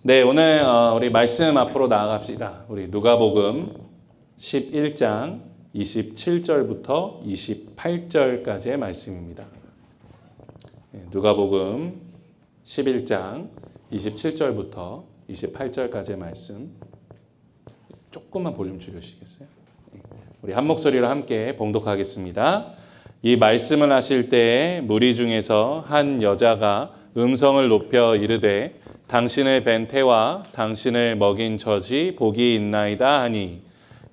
네, 오늘 우리 말씀 앞으로 나아갑시다. 우리 누가복음 11장 27절부터 28절까지의 말씀입니다. 누가복음 11장 27절부터 28절까지의 말씀. 조금만 볼륨 줄여주시겠어요? 우리 한 목소리로 함께 봉독하겠습니다. 이 말씀을 하실 때에 무리 중에서 한 여자가 음성을 높여 이르되 당신을 뵌 태와 당신을 먹인 젖이 복이 있나이다 하니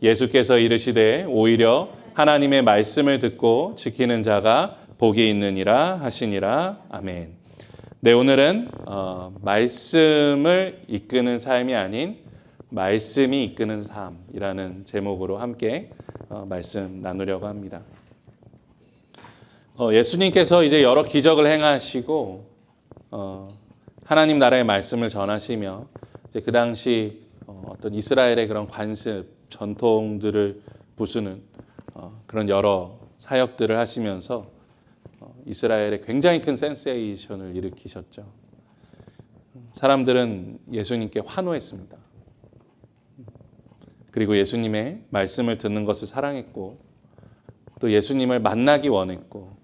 예수께서 이르시되 오히려 하나님의 말씀을 듣고 지키는 자가 복이 있느니라 하시니라. 아멘. 네, 오늘은 말씀을 이끄는 삶이 아닌 말씀이 이끄는 삶이라는 제목으로 함께 말씀 나누려고 합니다. 예수님께서 이제 여러 기적을 행하시고 하나님 나라의 말씀을 전하시며 이제 그 당시 어떤 이스라엘의 그런 관습, 전통들을 부수는 그런 여러 사역들을 하시면서 이스라엘에 굉장히 큰 센세이션을 일으키셨죠. 사람들은 예수님께 환호했습니다. 그리고 예수님의 말씀을 듣는 것을 사랑했고 또 예수님을 만나기 원했고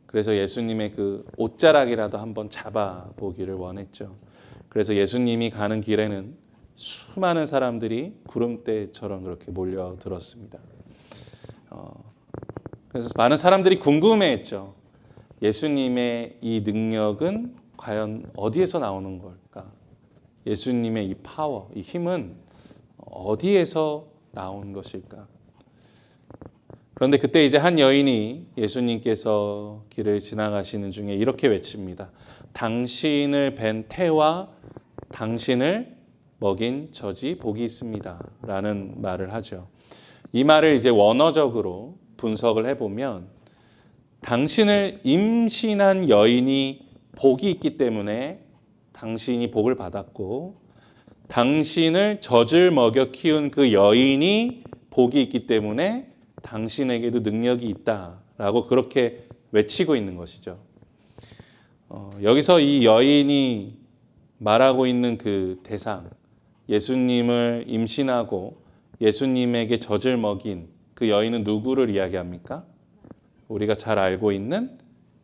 그래서 예수님의 그 옷자락이라도 한번 잡아보기를 원했죠. 그래서 예수님이 가는 길에는 수많은 사람들이 구름대처럼 그렇게 몰려들었습니다. 그래서 많은 사람들이 궁금해했죠. 예수님의 이 능력은 과연 어디에서 나오는 걸까? 예수님의 이 파워, 이 힘은 어디에서 나온 것일까? 그런데 그때 이제 한 여인이 예수님께서 길을 지나가시는 중에 이렇게 외칩니다. 당신을 뵌 태와 당신을 먹인 젖이 복이 있습니다. 라는 말을 하죠. 이 말을 이제 원어적으로 분석을 해보면 당신을 임신한 여인이 복이 있기 때문에 당신이 복을 받았고 당신을 젖을 먹여 키운 그 여인이 복이 있기 때문에 당신에게도 능력이 있다라고 그렇게 외치고 있는 것이죠. 여기서 이 여인이 말하고 있는 그 대상, 예수님을 임신하고 예수님에게 젖을 먹인 그 여인은 누구를 이야기합니까? 우리가 잘 알고 있는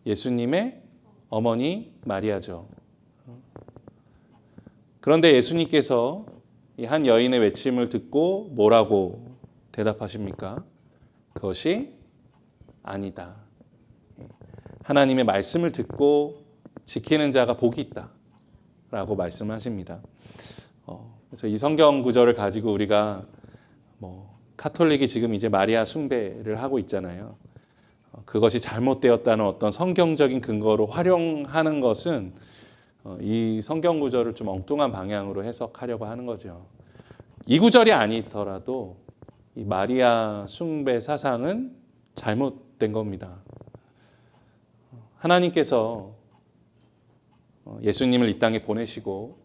예수님의 어머니 마리아죠. 그런데 예수님께서 이 한 여인의 외침을 듣고 뭐라고 대답하십니까? 그것이 아니다. 하나님의 말씀을 듣고 지키는 자가 복이 있다. 라고 말씀하십니다. 그래서 이 성경 구절을 가지고 우리가 카톨릭이 지금 이제 마리아 숭배를 하고 있잖아요. 그것이 잘못되었다는 어떤 성경적인 근거로 활용하는 것은 이 성경 구절을 좀 엉뚱한 방향으로 해석하려고 하는 거죠. 이 구절이 아니더라도 이 마리아 숭배 사상은 잘못된 겁니다. 하나님께서 예수님을 이 땅에 보내시고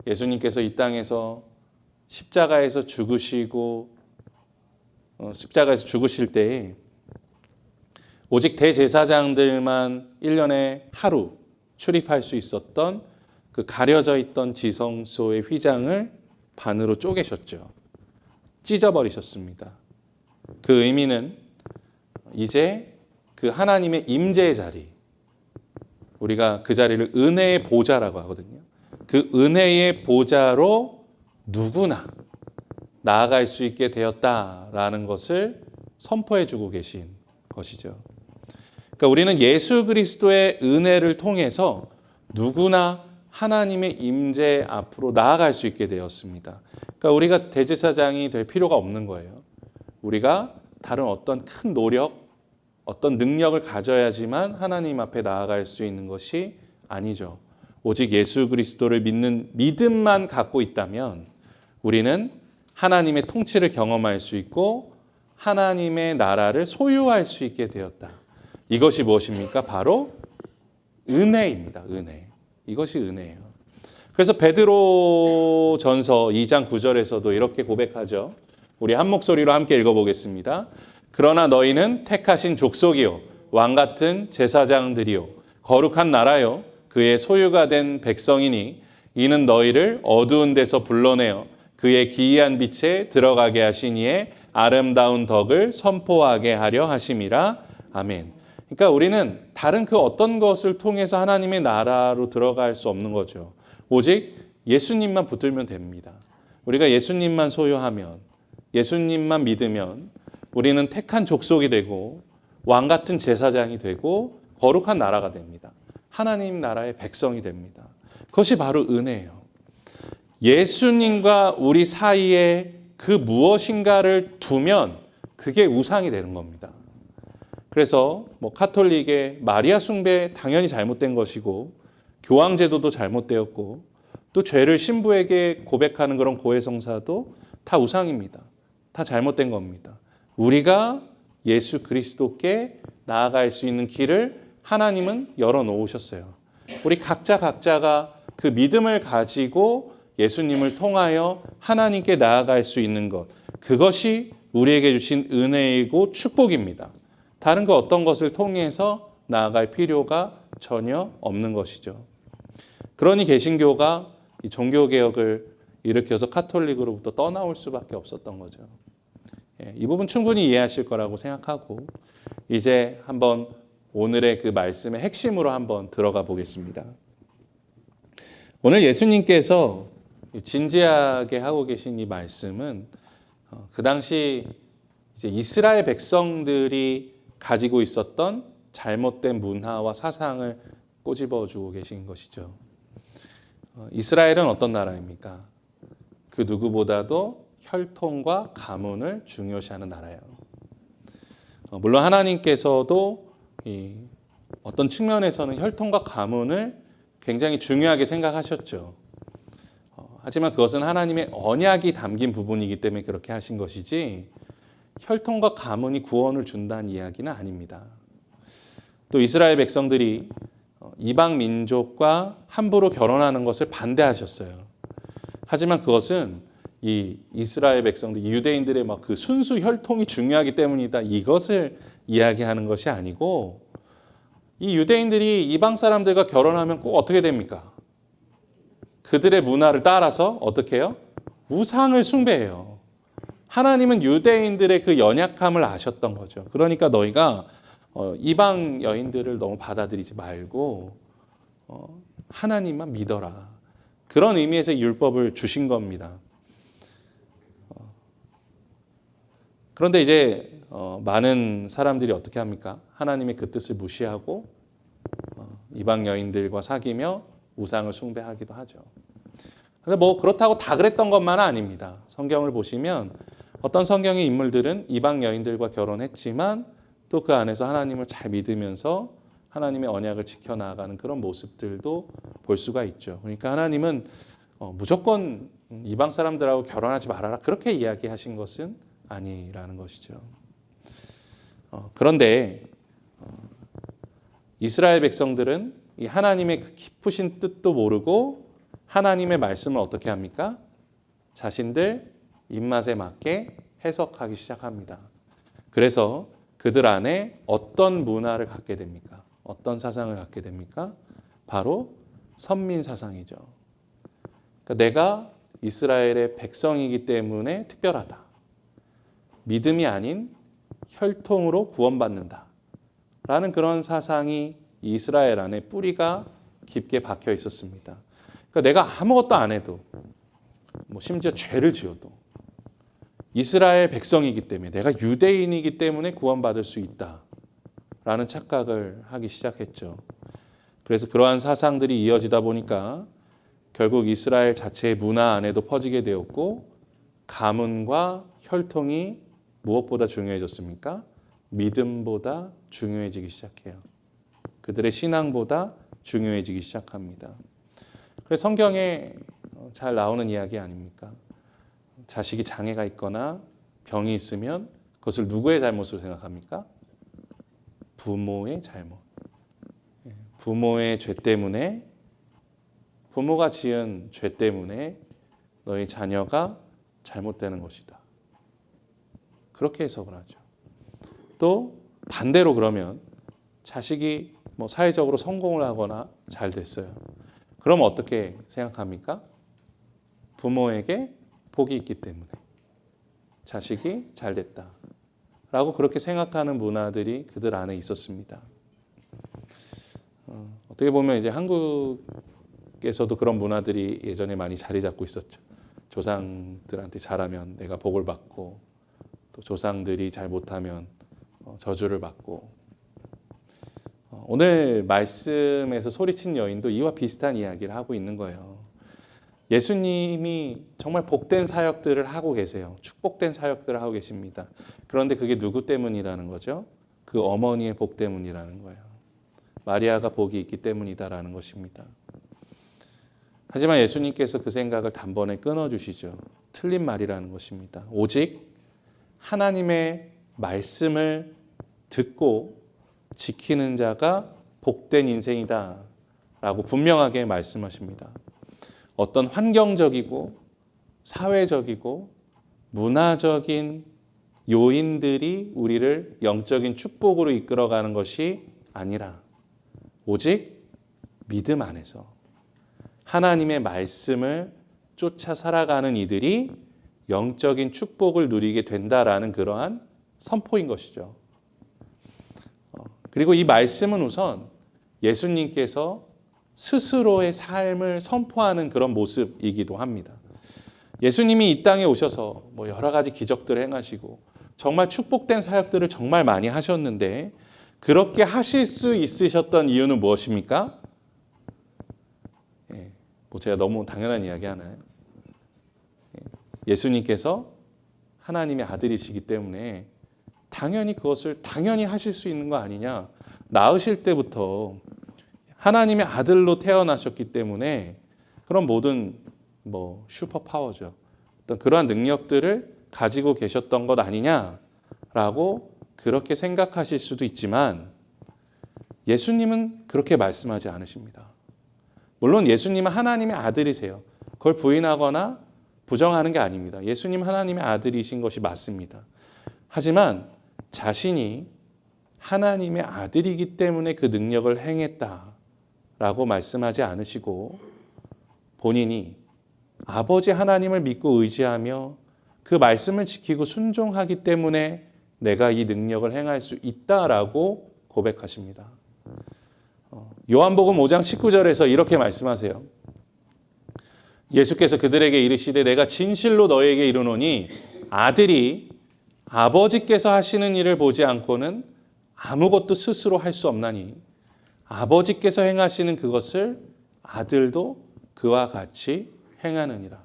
예수님께서 이 땅에서 십자가에서 죽으시고 십자가에서 죽으실 때에 오직 대제사장들만 1년에 하루 출입할 수 있었던 그 가려져 있던 지성소의 휘장을 반으로 쪼개셨죠. 찢어버리셨습니다. 그 의미는 이제 그 하나님의 임재의 자리, 우리가 그 자리를 은혜의 보좌라고 하거든요. 그 은혜의 보좌로 누구나 나아갈 수 있게 되었다라는 것을 선포해주고 계신 것이죠. 그러니까 우리는 예수 그리스도의 은혜를 통해서 누구나 하나님의 임재 앞으로 나아갈 수 있게 되었습니다. 그러니까 우리가 대제사장이 될 필요가 없는 거예요. 우리가 다른 어떤 큰 노력, 어떤 능력을 가져야지만 하나님 앞에 나아갈 수 있는 것이 아니죠. 오직 예수 그리스도를 믿는 믿음만 갖고 있다면 우리는 하나님의 통치를 경험할 수 있고 하나님의 나라를 소유할 수 있게 되었다. 이것이 무엇입니까? 바로 은혜입니다. 은혜. 이것이 은혜예요. 그래서 베드로 전서 2장 9절에서도 이렇게 고백하죠. 우리 한 목소리로 함께 읽어보겠습니다. 그러나 너희는 택하신 족속이요 왕같은 제사장들이요 거룩한 나라요 그의 소유가 된 백성이니 이는 너희를 어두운 데서 불러내어 그의 기이한 빛에 들어가게 하시니에 아름다운 덕을 선포하게 하려 하심이라. 아멘. 그러니까 우리는 다른 그 어떤 것을 통해서 하나님의 나라로 들어갈 수 없는 거죠. 오직 예수님만 붙들면 됩니다. 우리가 예수님만 소유하면, 예수님만 믿으면 우리는 택한 족속이 되고 왕 같은 제사장이 되고 거룩한 나라가 됩니다. 하나님 나라의 백성이 됩니다. 그것이 바로 은혜예요. 예수님과 우리 사이에 그 무엇인가를 두면 그게 우상이 되는 겁니다. 그래서 카톨릭의 마리아 숭배 당연히 잘못된 것이고 교황 제도도 잘못되었고 또 죄를 신부에게 고백하는 그런 고해성사도 다 우상입니다. 다 잘못된 겁니다. 우리가 예수 그리스도께 나아갈 수 있는 길을 하나님은 열어놓으셨어요. 우리 각자가 그 믿음을 가지고 예수님을 통하여 하나님께 나아갈 수 있는 것, 그것이 우리에게 주신 은혜이고 축복입니다. 다른 그 어떤 것을 통해서 나아갈 필요가 전혀 없는 것이죠. 그러니 개신교가 이 종교개혁을 일으켜서 카톨릭으로부터 떠나올 수밖에 없었던 거죠. 이 부분 충분히 이해하실 거라고 생각하고 이제 한번 오늘의 그 말씀의 핵심으로 한번 들어가 보겠습니다. 오늘 예수님께서 진지하게 하고 계신 이 말씀은 그 당시 이제 이스라엘 백성들이 가지고 있었던 잘못된 문화와 사상을 꼬집어 주고 계신 것이죠. 이스라엘은 어떤 나라입니까? 그 누구보다도 혈통과 가문을 중요시하는 나라예요. 물론 하나님께서도 어떤 측면에서는 혈통과 가문을 굉장히 중요하게 생각하셨죠. 하지만 그것은 하나님의 언약이 담긴 부분이기 때문에 그렇게 하신 것이지 혈통과 가문이 구원을 준다는 이야기는 아닙니다. 또 이스라엘 백성들이 이방 민족과 함부로 결혼하는 것을 반대하셨어요. 하지만 그것은 이 이스라엘 백성들, 유대인들의 막 그 순수 혈통이 중요하기 때문이다. 이것을 이야기하는 것이 아니고 이 유대인들이 이방 사람들과 결혼하면 꼭 어떻게 됩니까? 그들의 문화를 따라서 어떻게 해요? 우상을 숭배해요. 하나님은 유대인들의 그 연약함을 아셨던 거죠. 그러니까 너희가 이방 여인들을 너무 받아들이지 말고 하나님만 믿어라. 그런 의미에서 율법을 주신 겁니다. 그런데 이제 많은 사람들이 어떻게 합니까? 하나님의 그 뜻을 무시하고 이방 여인들과 사귀며 우상을 숭배하기도 하죠. 근데 그렇다고 다 그랬던 것만은 아닙니다. 성경을 보시면 어떤 성경의 인물들은 이방 여인들과 결혼했지만 또 그 안에서 하나님을 잘 믿으면서 하나님의 언약을 지켜나가는 그런 모습들도 볼 수가 있죠. 그러니까 하나님은 무조건 이방 사람들하고 결혼하지 말아라 그렇게 이야기하신 것은 아니라는 것이죠. 그런데 이스라엘 백성들은 이 하나님의 그 깊으신 뜻도 모르고 하나님의 말씀을 어떻게 합니까? 자신들 입맛에 맞게 해석하기 시작합니다. 그래서 그들 안에 어떤 문화를 갖게 됩니까? 어떤 사상을 갖게 됩니까? 바로 선민 사상이죠. 그러니까 내가 이스라엘의 백성이기 때문에 특별하다. 믿음이 아닌 혈통으로 구원받는다. 라는 그런 사상이 이스라엘 안에 뿌리가 깊게 박혀 있었습니다. 그러니까 내가 아무것도 안 해도 심지어 죄를 지어도 이스라엘 백성이기 때문에 내가 유대인이기 때문에 구원받을 수 있다라는 착각을 하기 시작했죠. 그래서 그러한 사상들이 이어지다 보니까 결국 이스라엘 자체의 문화 안에도 퍼지게 되었고 가문과 혈통이 무엇보다 중요해졌습니까? 믿음보다 중요해지기 시작해요. 그들의 신앙보다 중요해지기 시작합니다. 그래서 성경에 잘 나오는 이야기 아닙니까? 자식이 장애가 있거나 병이 있으면 그것을 누구의 잘못으로 생각합니까? 부모의 잘못. 부모의 죄 때문에, 부모가 지은 죄 때문에 너희 자녀가 잘못되는 것이다. 그렇게 해석을 하죠. 또 반대로 그러면 자식이 사회적으로 성공을 하거나 잘 됐어요. 그럼 어떻게 생각합니까? 부모에게 복이 있기 때문에 자식이 잘 됐다 라고 그렇게 생각하는 문화들이 그들 안에 있었습니다. 어떻게 보면 이제 한국에서도 그런 문화들이 예전에 많이 자리 잡고 있었죠. 조상들한테 잘하면 내가 복을 받고, 또 조상들이 잘 못하면 저주를 받고. 오늘 말씀에서 소리친 여인도 이와 비슷한 이야기를 하고 있는 거예요. 예수님이 정말 복된 사역들을 하고 계세요. 축복된 사역들을 하고 계십니다. 그런데 그게 누구 때문이라는 거죠? 그 어머니의 복 때문이라는 거예요. 마리아가 복이 있기 때문이다라는 것입니다. 하지만 예수님께서 그 생각을 단번에 끊어주시죠. 틀린 말이라는 것입니다. 오직 하나님의 말씀을 듣고 지키는 자가 복된 인생이다 라고 분명하게 말씀하십니다. 어떤 환경적이고 사회적이고 문화적인 요인들이 우리를 영적인 축복으로 이끌어가는 것이 아니라 오직 믿음 안에서 하나님의 말씀을 쫓아 살아가는 이들이 영적인 축복을 누리게 된다라는 그러한 선포인 것이죠. 그리고 이 말씀은 우선 예수님께서 스스로의 삶을 선포하는 그런 모습이기도 합니다. 예수님이 이 땅에 오셔서 여러 가지 기적들을 행하시고 정말 축복된 사역들을 정말 많이 하셨는데 그렇게 하실 수 있으셨던 이유는 무엇입니까? 제가 너무 당연한 이야기 하나요? 예수님께서 하나님의 아들이시기 때문에 당연히 그것을 당연히 하실 수 있는 거 아니냐. 낳으실 때부터 하나님의 아들로 태어나셨기 때문에 그런 모든 슈퍼파워죠. 어떤 그러한 능력들을 가지고 계셨던 것 아니냐라고 그렇게 생각하실 수도 있지만 예수님은 그렇게 말씀하지 않으십니다. 물론 예수님은 하나님의 아들이세요. 그걸 부인하거나 부정하는 게 아닙니다. 예수님 하나님의 아들이신 것이 맞습니다. 하지만 자신이 하나님의 아들이기 때문에 그 능력을 행했다라고 말씀하지 않으시고 본인이 아버지 하나님을 믿고 의지하며 그 말씀을 지키고 순종하기 때문에 내가 이 능력을 행할 수 있다라고 고백하십니다. 요한복음 5장 19절에서 이렇게 말씀하세요. 예수께서 그들에게 이르시되 내가 진실로 너에게 이르노니 아들이 아버지께서 하시는 일을 보지 않고는 아무것도 스스로 할 수 없나니 아버지께서 행하시는 그것을 아들도 그와 같이 행하느니라.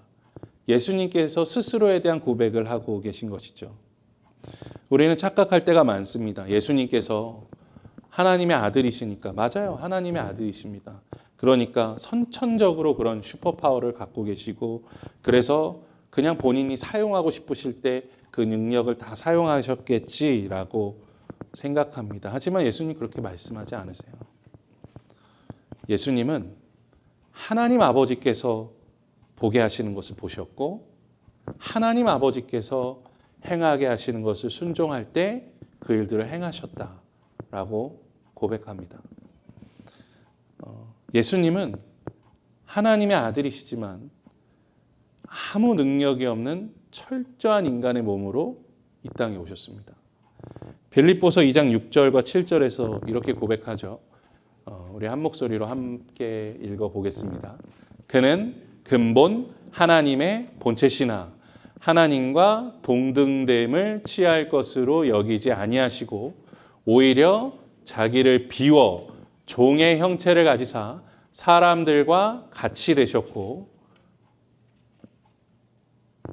예수님께서 스스로에 대한 고백을 하고 계신 것이죠. 우리는 착각할 때가 많습니다. 예수님께서 하나님의 아들이시니까. 맞아요. 하나님의 아들이십니다. 그러니까 선천적으로 그런 슈퍼파워를 갖고 계시고 그래서 그냥 본인이 사용하고 싶으실 때 그 능력을 다 사용하셨겠지라고 생각합니다. 하지만 예수님 그렇게 말씀하지 않으세요. 예수님은 하나님 아버지께서 보게 하시는 것을 보셨고 하나님 아버지께서 행하게 하시는 것을 순종할 때 그 일들을 행하셨다라고 고백합니다. 예수님은 하나님의 아들이시지만 아무 능력이 없는 철저한 인간의 몸으로 이 땅에 오셨습니다. 빌립보서 2장 6절과 7절에서 이렇게 고백하죠. 우리 한 목소리로 함께 읽어보겠습니다. 그는 근본 하나님의 본체시나 하나님과 동등됨을 취할 것으로 여기지 아니하시고 오히려 자기를 비워 종의 형체를 가지사 사람들과 같이 되셨고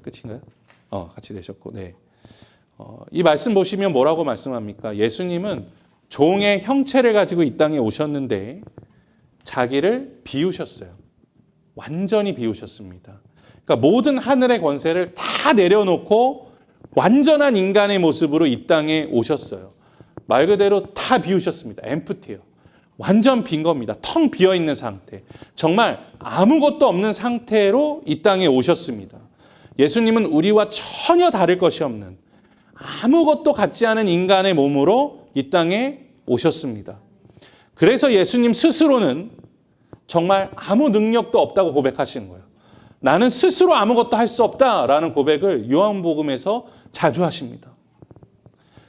끝인가요? 같이 되셨고 네. 이 말씀 보시면 뭐라고 말씀합니까? 예수님은 종의 형체를 가지고 이 땅에 오셨는데 자기를 비우셨어요. 완전히 비우셨습니다. 그러니까 모든 하늘의 권세를 다 내려놓고 완전한 인간의 모습으로 이 땅에 오셨어요. 말 그대로 다 비우셨습니다. 엠프티예요. 완전 빈 겁니다. 텅 비어있는 상태. 정말 아무것도 없는 상태로 이 땅에 오셨습니다. 예수님은 우리와 전혀 다를 것이 없는 아무것도 같지 않은 인간의 몸으로 이 땅에 오셨습니다. 그래서 예수님 스스로는 정말 아무 능력도 없다고 고백하시는 거예요. 나는 스스로 아무것도 할 수 없다라는 고백을 요한복음에서 자주 하십니다.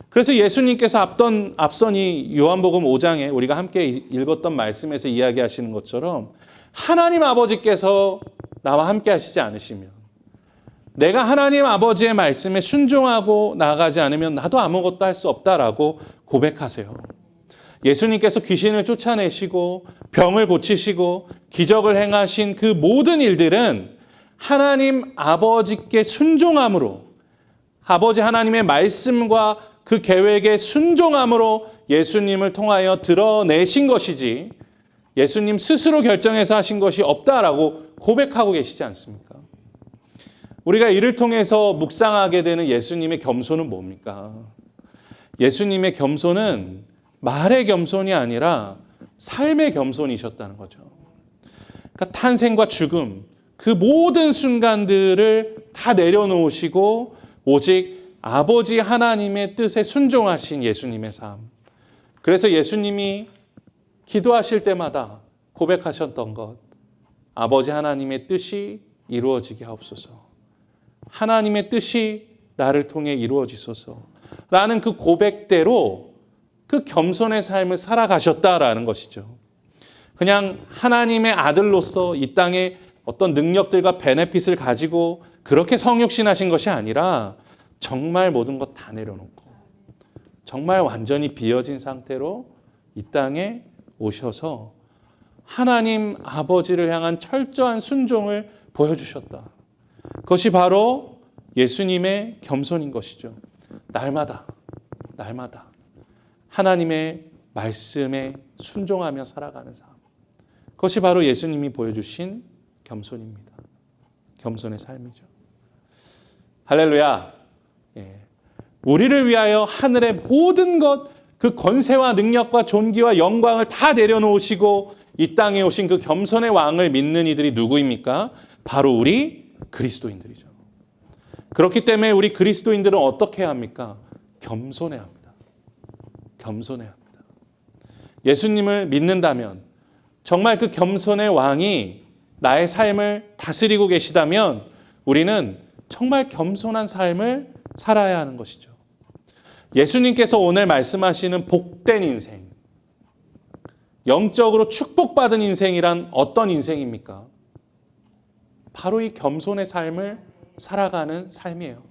그래서 예수님께서 앞선 이 요한복음 5장에 우리가 함께 읽었던 말씀에서 이야기하시는 것처럼 하나님 아버지께서 나와 함께 하시지 않으시면, 내가 하나님 아버지의 말씀에 순종하고 나아가지 않으면 나도 아무것도 할 수 없다라고 고백하세요. 예수님께서 귀신을 쫓아내시고 병을 고치시고 기적을 행하신 그 모든 일들은 하나님 아버지께 순종함으로, 아버지 하나님의 말씀과 그 계획에 순종함으로 예수님을 통하여 드러내신 것이지 예수님 스스로 결정해서 하신 것이 없다라고 고백하고 계시지 않습니까? 우리가 이를 통해서 묵상하게 되는 예수님의 겸손은 뭡니까? 예수님의 겸손은 말의 겸손이 아니라 삶의 겸손이셨다는 거죠. 그러니까 탄생과 죽음, 그 모든 순간들을 다 내려놓으시고 오직 아버지 하나님의 뜻에 순종하신 예수님의 삶. 그래서 예수님이 기도하실 때마다 고백하셨던 것, 아버지 하나님의 뜻이 이루어지게 하옵소서. 하나님의 뜻이 나를 통해 이루어지소서. 라는 그 고백대로 그 겸손의 삶을 살아가셨다라는 것이죠. 그냥 하나님의 아들로서 이 땅에 어떤 능력들과 베네핏을 가지고 그렇게 성육신하신 것이 아니라 정말 모든 것 다 내려놓고 정말 완전히 비어진 상태로 이 땅에 오셔서 하나님 아버지를 향한 철저한 순종을 보여주셨다. 그것이 바로 예수님의 겸손인 것이죠. 날마다 하나님의 말씀에 순종하며 살아가는 삶. 그것이 바로 예수님이 보여주신 겸손입니다. 겸손의 삶이죠. 할렐루야. 우리를 위하여 하늘의 모든 것, 그 권세와 능력과 존귀와 영광을 다 내려놓으시고 이 땅에 오신 그 겸손의 왕을 믿는 이들이 누구입니까? 바로 우리 그리스도인들이죠. 그렇기 때문에 우리 그리스도인들은 어떻게 해야 합니까? 겸손해야 합니다. 겸손해야 합니다. 예수님을 믿는다면, 정말 그 겸손의 왕이 나의 삶을 다스리고 계시다면 우리는 정말 겸손한 삶을 살아야 하는 것이죠. 예수님께서 오늘 말씀하시는 복된 인생, 영적으로 축복받은 인생이란 어떤 인생입니까? 바로 이 겸손의 삶을 살아가는 삶이에요.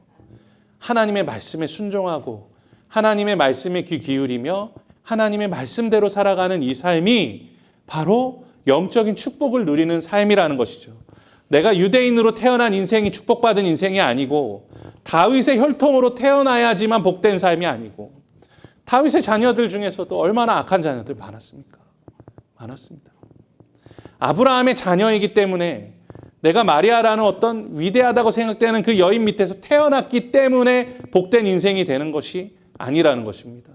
하나님의 말씀에 순종하고 하나님의 말씀에 귀 기울이며 하나님의 말씀대로 살아가는 이 삶이 바로 영적인 축복을 누리는 삶이라는 것이죠. 내가 유대인으로 태어난 인생이 축복받은 인생이 아니고 다윗의 혈통으로 태어나야지만 복된 삶이 아니고, 다윗의 자녀들 중에서도 얼마나 악한 자녀들 많았습니까? 많았습니다. 아브라함의 자녀이기 때문에, 내가 마리아라는 어떤 위대하다고 생각되는 그 여인 밑에서 태어났기 때문에 복된 인생이 되는 것이 아니라는 것입니다.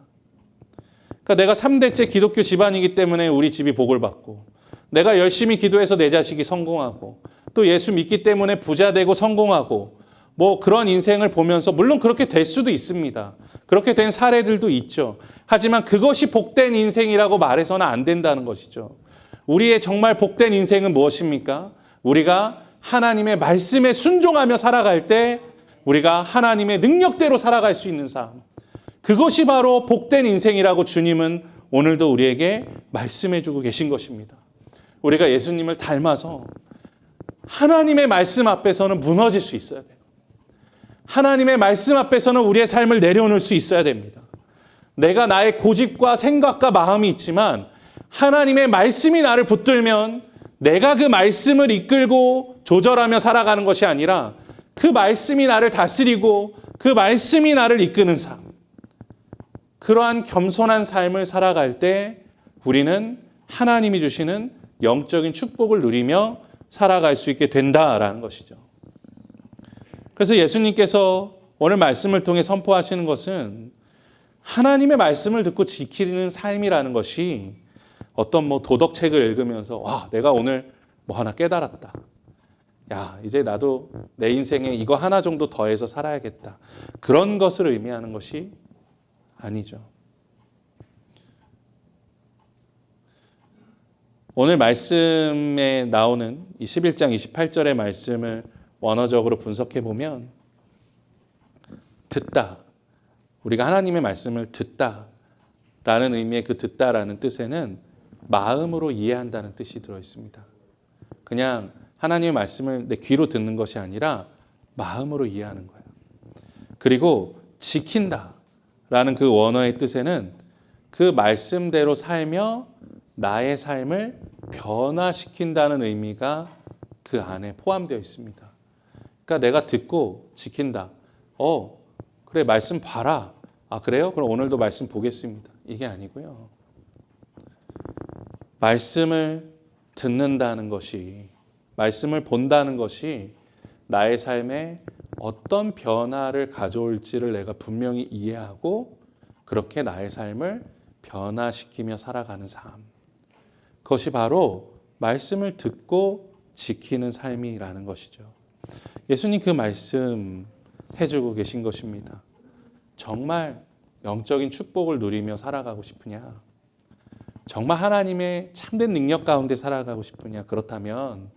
그러니까 내가 3대째 기독교 집안이기 때문에 우리 집이 복을 받고, 내가 열심히 기도해서 내 자식이 성공하고, 또 예수 믿기 때문에 부자 되고 성공하고, 뭐 그런 인생을 보면서 물론 그렇게 될 수도 있습니다. 그렇게 된 사례들도 있죠. 하지만 그것이 복된 인생이라고 말해서는 안 된다는 것이죠. 우리의 정말 복된 인생은 무엇입니까? 우리가 하나님의 말씀에 순종하며 살아갈 때 우리가 하나님의 능력대로 살아갈 수 있는 삶. 그것이 바로 복된 인생이라고 주님은 오늘도 우리에게 말씀해 주고 계신 것입니다. 우리가 예수님을 닮아서 하나님의 말씀 앞에서는 무너질 수 있어야 돼요. 하나님의 말씀 앞에서는 우리의 삶을 내려놓을 수 있어야 됩니다. 내가 나의 고집과 생각과 마음이 있지만 하나님의 말씀이 나를 붙들면 내가 그 말씀을 이끌고 조절하며 살아가는 것이 아니라 그 말씀이 나를 다스리고 그 말씀이 나를 이끄는 삶. 그러한 겸손한 삶을 살아갈 때 우리는 하나님이 주시는 영적인 축복을 누리며 살아갈 수 있게 된다라는 것이죠. 그래서 예수님께서 오늘 말씀을 통해 선포하시는 것은 하나님의 말씀을 듣고 지키는 삶이라는 것이 어떤 도덕책을 읽으면서 와, 내가 오늘 뭐 하나 깨달았다. 야, 이제 나도 내 인생에 이거 하나 정도 더해서 살아야겠다. 그런 것을 의미하는 것이 아니죠. 오늘 말씀에 나오는 이 11장 28절의 말씀을 원어적으로 분석해 보면 듣다. 우리가 하나님의 말씀을 듣다라는 의미의 그 듣다라는 뜻에는 마음으로 이해한다는 뜻이 들어 있습니다. 그냥 하나님의 말씀을 내 귀로 듣는 것이 아니라 마음으로 이해하는 거예요. 그리고 지킨다라는 그 원어의 뜻에는 그 말씀대로 살며 나의 삶을 변화시킨다는 의미가 그 안에 포함되어 있습니다. 그러니까 내가 듣고 지킨다. 그래, 말씀 봐라. 아, 그래요? 그럼 오늘도 말씀 보겠습니다. 이게 아니고요. 말씀을 듣는다는 것이, 말씀을 본다는 것이 나의 삶에 어떤 변화를 가져올지를 내가 분명히 이해하고 그렇게 나의 삶을 변화시키며 살아가는 삶. 그것이 바로 말씀을 듣고 지키는 삶이라는 것이죠. 예수님 그 말씀 해주고 계신 것입니다. 정말 영적인 축복을 누리며 살아가고 싶으냐? 정말 하나님의 참된 능력 가운데 살아가고 싶으냐? 그렇다면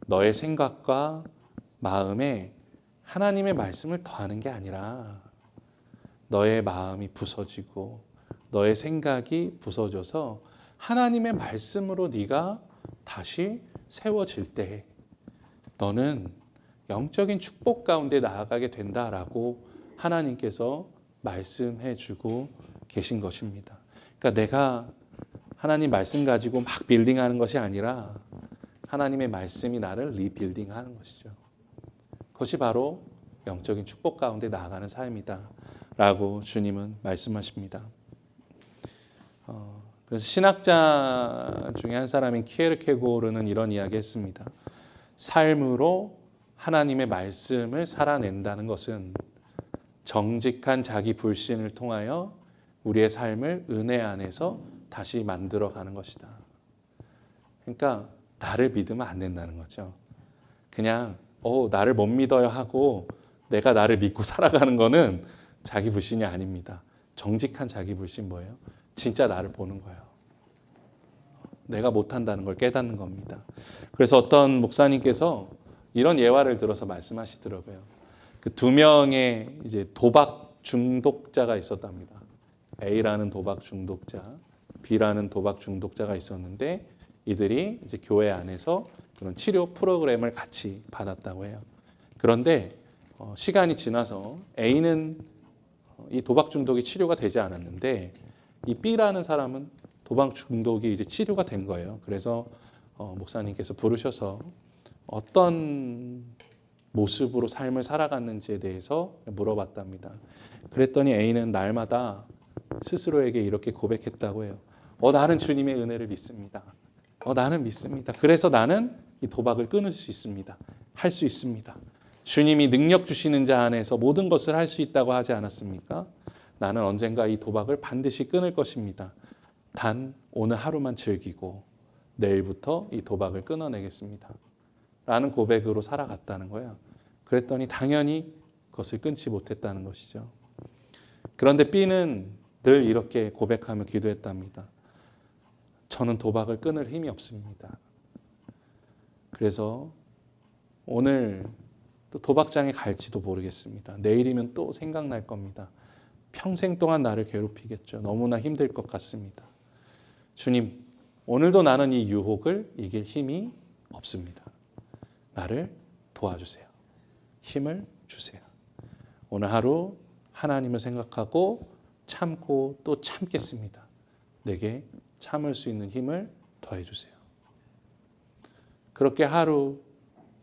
너의 생각과 마음에 하나님의 말씀을 더하는 게 아니라 너의 마음이 부서지고 너의 생각이 부서져서 하나님의 말씀으로 네가 다시 세워질 때 너는 영적인 축복 가운데 나아가게 된다라고 하나님께서 말씀해 주고 계신 것입니다. 그러니까 내가 하나님 말씀 가지고 막 빌딩하는 것이 아니라 하나님의 말씀이 나를 리빌딩하는 것이죠. 그것이 바로 영적인 축복 가운데 나아가는 삶이다 라고 주님은 말씀하십니다. 그래서 신학자 중에 한 사람인 키에르케고르는 이런 이야기 했습니다. 삶으로 하나님의 말씀을 살아낸다는 것은 정직한 자기 불신을 통하여 우리의 삶을 은혜 안에서 다시 만들어가는 것이다. 그러니까 나를 믿으면 안 된다는 거죠. 그냥 나를 못 믿어요 하고 내가 나를 믿고 살아가는 거는 자기 불신이 아닙니다. 정직한 자기 불신 뭐예요? 진짜 나를 보는 거예요. 내가 못한다는 걸 깨닫는 겁니다. 그래서 어떤 목사님께서 이런 예화를 들어서 말씀하시더라고요. 그 두 명의 이제 도박 중독자가 있었답니다. A라는 도박 중독자, B라는 도박 중독자가 있었는데 이들이 이제 교회 안에서 그런 치료 프로그램을 같이 받았다고 해요. 그런데 시간이 지나서 A는 이 도박 중독이 치료가 되지 않았는데 이 B라는 사람은 도박 중독이 이제 치료가 된 거예요. 그래서 목사님께서 부르셔서 어떤 모습으로 삶을 살아갔는지에 대해서 물어봤답니다. 그랬더니 A는 날마다 스스로에게 이렇게 고백했다고 해요. 나는 주님의 은혜를 믿습니다. 나는 믿습니다. 그래서 나는 이 도박을 끊을 수 있습니다. 할 수 있습니다. 주님이 능력 주시는 자 안에서 모든 것을 할 수 있다고 하지 않았습니까? 나는 언젠가 이 도박을 반드시 끊을 것입니다. 단 오늘 하루만 즐기고 내일부터 이 도박을 끊어내겠습니다. 라는 고백으로 살아갔다는 거예요. 그랬더니 당연히 그것을 끊지 못했다는 것이죠. 그런데 B는 늘 이렇게 고백하며 기도했답니다. 저는 도박을 끊을 힘이 없습니다. 그래서 오늘 또 도박장에 갈지도 모르겠습니다. 내일이면 또 생각날 겁니다. 평생 동안 나를 괴롭히겠죠. 너무나 힘들 것 같습니다. 주님, 오늘도 나는 이 유혹을 이길 힘이 없습니다. 나를 도와주세요. 힘을 주세요. 오늘 하루 하나님을 생각하고 참고 또 참겠습니다. 내게 참을 수 있는 힘을 더해 주세요. 그렇게 하루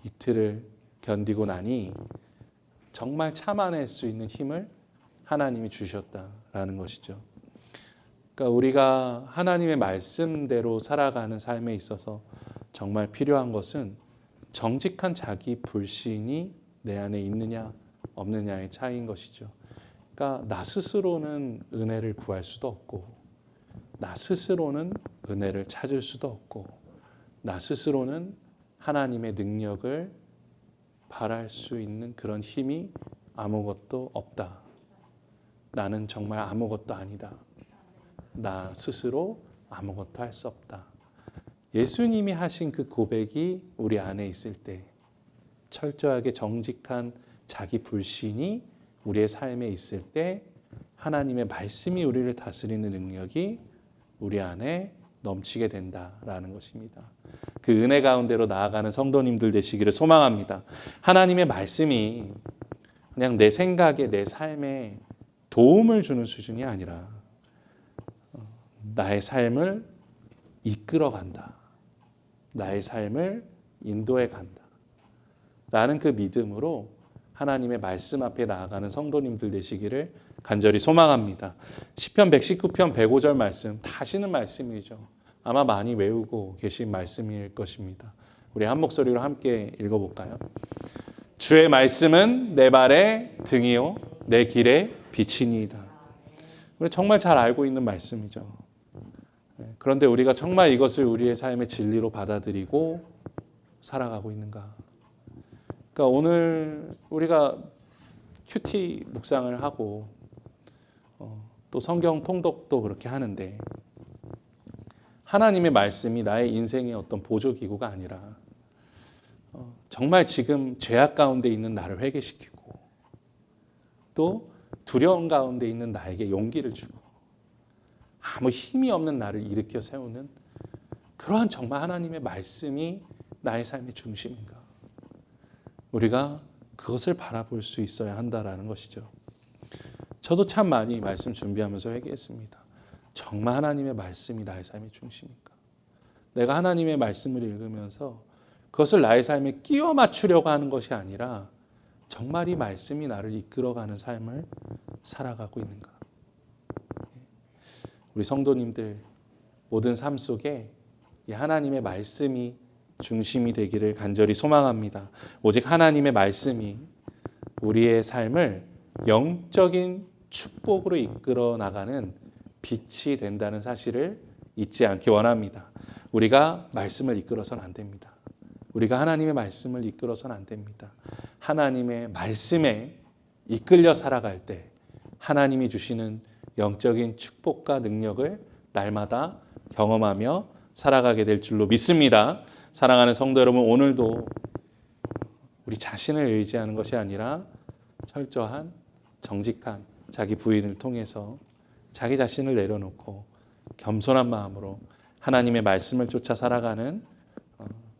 이틀을 견디고 나니 정말 참아낼 수 있는 힘을 하나님이 주셨다라는 것이죠. 그러니까 우리가 하나님의 말씀대로 살아가는 삶에 있어서 정말 필요한 것은 정직한 자기 불신이 내 안에 있느냐 없느냐의 차이인 것이죠. 그러니까 나 스스로는 은혜를 구할 수도 없고 나 스스로는 은혜를 찾을 수도 없고 나 스스로는 하나님의 능력을 바랄 수 있는 그런 힘이 아무것도 없다. 나는 정말 아무것도 아니다. 나 스스로 아무것도 할 수 없다. 예수님이 하신 그 고백이 우리 안에 있을 때, 철저하게 정직한 자기 불신이 우리의 삶에 있을 때 하나님의 말씀이 우리를 다스리는 능력이 우리 안에 넘치게 된다라는 것입니다. 그 은혜 가운데로 나아가는 성도님들 되시기를 소망합니다. 하나님의 말씀이 그냥 내 생각에, 내 삶에 도움을 주는 수준이 아니라 나의 삶을 이끌어 간다. 나의 삶을 인도해 간다. 라는 그 믿음으로 하나님의 말씀 앞에 나아가는 성도님들 되시기를 간절히 소망합니다. 시편 119편 105절 말씀, 다시는 말씀이죠. 아마 많이 외우고 계신 말씀일 것입니다. 우리 한 목소리로 함께 읽어볼까요? 주의 말씀은 내 발의 등이요 내 길의 빛이니이다. 우리 정말 잘 알고 있는 말씀이죠. 그런데 우리가 정말 이것을 우리의 삶의 진리로 받아들이고 살아가고 있는가? 그러니까 오늘 우리가 큐티 묵상을 하고 또 성경 통독도 그렇게 하는데 하나님의 말씀이 나의 인생의 어떤 보조기구가 아니라 정말 지금 죄악 가운데 있는 나를 회개시키고 또 두려움 가운데 있는 나에게 용기를 주고 아무 힘이 없는 나를 일으켜 세우는 그러한 정말 하나님의 말씀이 나의 삶의 중심인가? 우리가 그것을 바라볼 수 있어야 한다라는 것이죠. 저도 참 많이 말씀 준비하면서 회개했습니다. 정말 하나님의 말씀이 나의 삶의 중심인가? 내가 하나님의 말씀을 읽으면서 그것을 나의 삶에 끼워 맞추려고 하는 것이 아니라 정말 이 말씀이 나를 이끌어가는 삶을 살아가고 있는가? 우리 성도님들 모든 삶 속에 이 하나님의 말씀이 중심이 되기를 간절히 소망합니다. 오직 하나님의 말씀이 우리의 삶을 영적인 축복으로 이끌어 나가는 빛이 된다는 사실을 잊지 않기 원합니다. 우리가 말씀을 이끌어서는 안 됩니다. 우리가 하나님의 말씀을 이끌어서는 안 됩니다. 하나님의 말씀에 이끌려 살아갈 때 하나님이 주시는 영적인 축복과 능력을 날마다 경험하며 살아가게 될 줄로 믿습니다. 사랑하는 성도 여러분, 오늘도 우리 자신을 의지하는 것이 아니라 철저한 정직한 자기 부인을 통해서 자기 자신을 내려놓고 겸손한 마음으로 하나님의 말씀을 쫓아 살아가는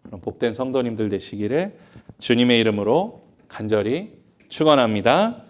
그런 복된 성도님들 되시기를 주님의 이름으로 간절히 축원합니다.